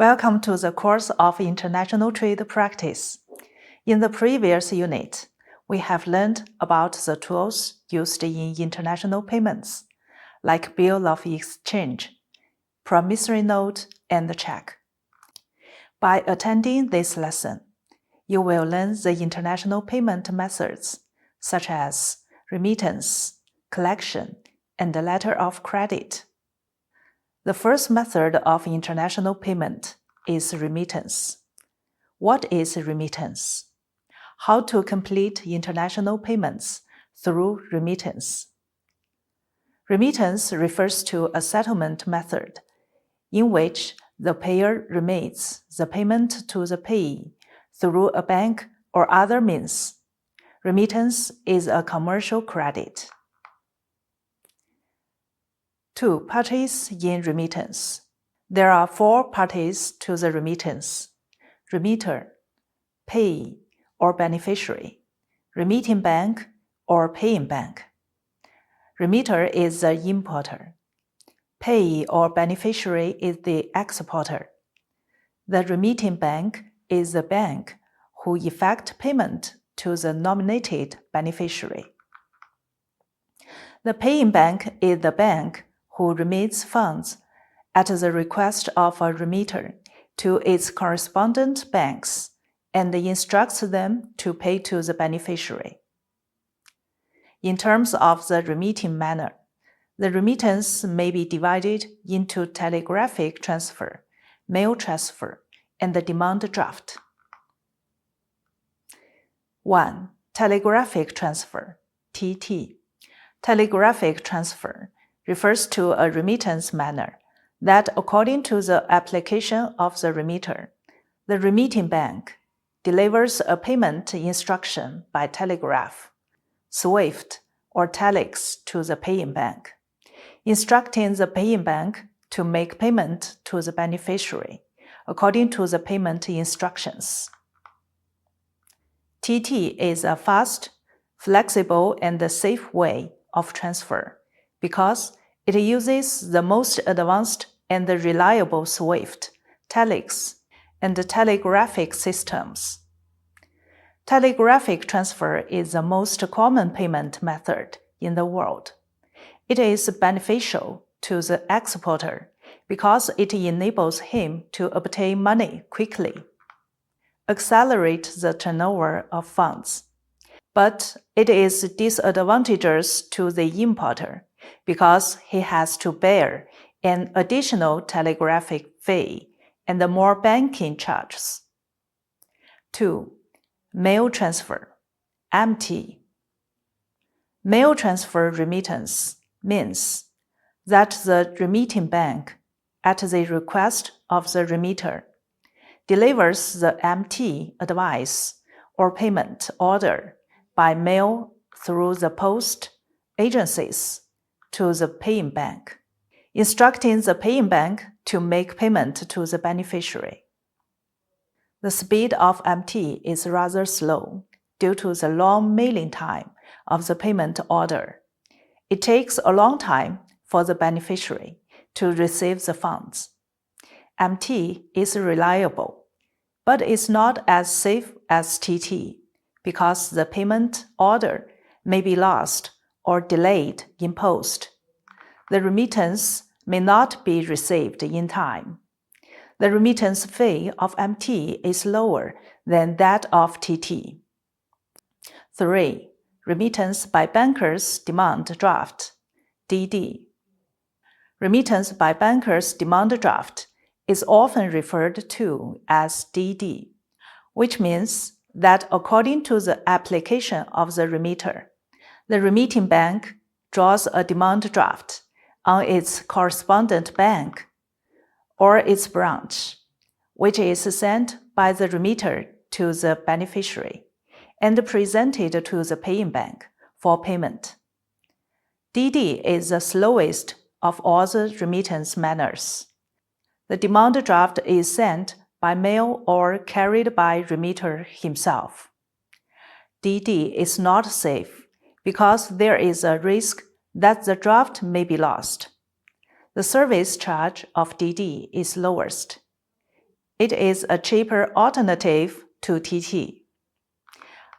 Welcome to the course of International Trade Practice. In the previous unit, we have learned about the tools used in international payments, like bill of exchange, promissory note, and check. By attending this lesson, you will learn the international payment methods, such as remittance, collection, and letter of credit. The first method of international payment is remittance. What is remittance? How to complete international payments through remittance. Remittance refers to a settlement method in which the payer remits the payment to the payee through a bank or other means. Remittance is a commercial credit. Two parties in remittance. There are four parties to the remittance: remitter, payee or beneficiary, remitting bank or paying bank. Remitter is the importer. Payee or beneficiary is the exporter. The remitting bank is the bank who effect payment to the nominated beneficiary. The paying bank is the bank who remits funds at the request of a remitter to its correspondent banks and instructs them to pay to the beneficiary. In terms of the remitting manner, the remittance may be divided into telegraphic transfer, mail transfer, and the demand draft. 1. Telegraphic transfer, TT. Telegraphic transfer refers to a remittance manner that, according to the application of the remitter, the remitting bank delivers a payment instruction by telegraph, SWIFT, or telex to the paying bank, instructing the paying bank to make payment to the beneficiary according to the payment instructions. TT is a fast, flexible, and safe way of transfer because it uses the most advanced and reliable SWIFT, telex, and telegraphic systems. Telegraphic transfer is the most common payment method in the world. It is beneficial to the exporter because it enables him to obtain money quickly, accelerate the turnover of funds. But it is disadvantageous to the importer because he has to bear an additional telegraphic fee and more banking charges. 2. Mail transfer, MT. Mail transfer remittance means that the remitting bank, at the request of the remitter, delivers the MT advice or payment order by mail through the post agencies to the paying bank, instructing the paying bank to make payment to the beneficiary. The speed of MT is rather slow due to the long mailing time of the payment order. It takes a long time for the beneficiary to receive the funds. MT is reliable, but it's not as safe as TT because the payment order may be lost or delayed in post. The remittance may not be received in time. The remittance fee of MT is lower than that of TT. 3. Remittance by bankers' demand draft, DD. Remittance by bankers' demand draft is often referred to as DD, which means that according to the application of the remitter, the remitting bank draws a demand draft on its correspondent bank or its branch, which is sent by the remitter to the beneficiary and presented to the paying bank for payment. DD is the slowest of all the remittance manners. The demand draft is sent by mail or carried by remitter himself. DD is not safe because there is a risk that the draft may be lost. The service charge of DD is lowest. It is a cheaper alternative to TT.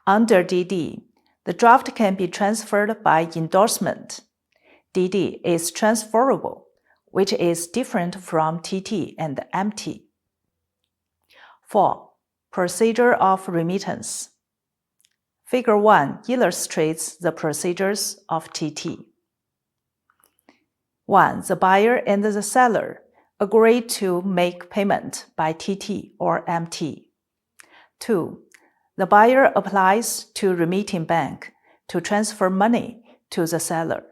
Under DD, the draft can be transferred by endorsement. DD is transferable, which is different from TT and MT. 4. Procedure of remittance. Figure 1 illustrates the procedures of TT. 1. The buyer and the seller agree to make payment by TT or MT. 2. The buyer applies to remitting bank to transfer money to the seller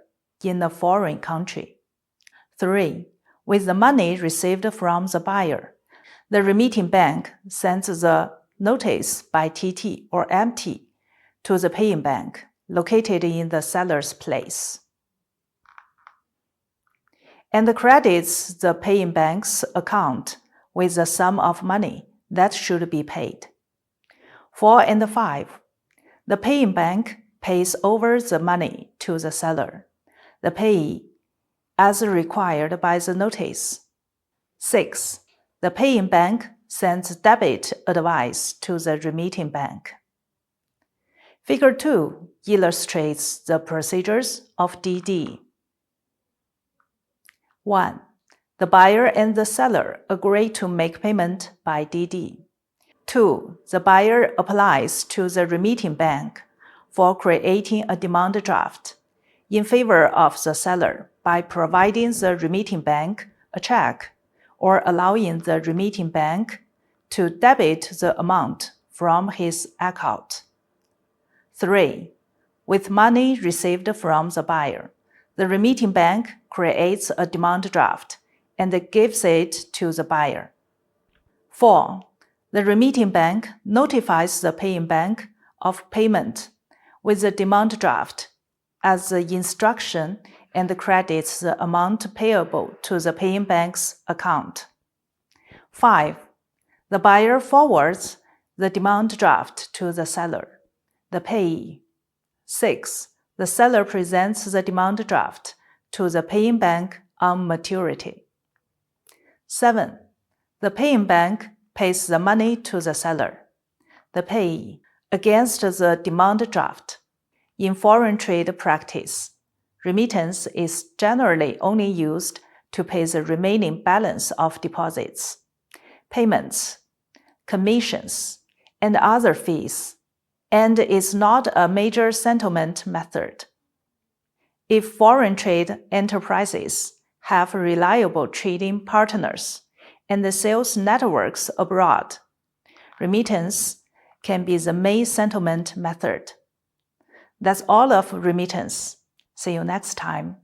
in a foreign country. 3. With the money received from the buyer, the remitting bank sends the notice by TT or MT to the paying bank located in the seller's place, and credits the paying bank's account with the sum of money that should be paid. 4 and 5. The paying bank pays over the money to the seller, the payee, as required by the notice. 6. The paying bank sends debit advice to the remitting bank. Figure 2 illustrates the procedures of DD. 1. The buyer and the seller agree to make payment by DD. 2. The buyer applies to the remitting bank for creating a demand draft in favor of the seller by providing the remitting bank a check or allowing the remitting bank to debit the amount from his account. 3. With money received from the buyer, the remitting bank creates a demand draft and gives it to the buyer. 4. The remitting bank notifies the paying bank of payment with the demand draft as the instruction and credits the amount payable to the paying bank's account. 5. The buyer forwards the demand draft to the seller, the payee. 6. The seller presents the demand draft to the paying bank on maturity. 7. The paying bank pays the money to the seller, the payee, against the demand draft. In foreign trade practice, remittance is generally only used to pay the remaining balance of deposits, payments, commissions, and other fees, and is not a major settlement method. If foreign trade enterprises have reliable trading partners and the sales networks abroad, remittance can be the main settlement method. That's all of remittance. See you next time.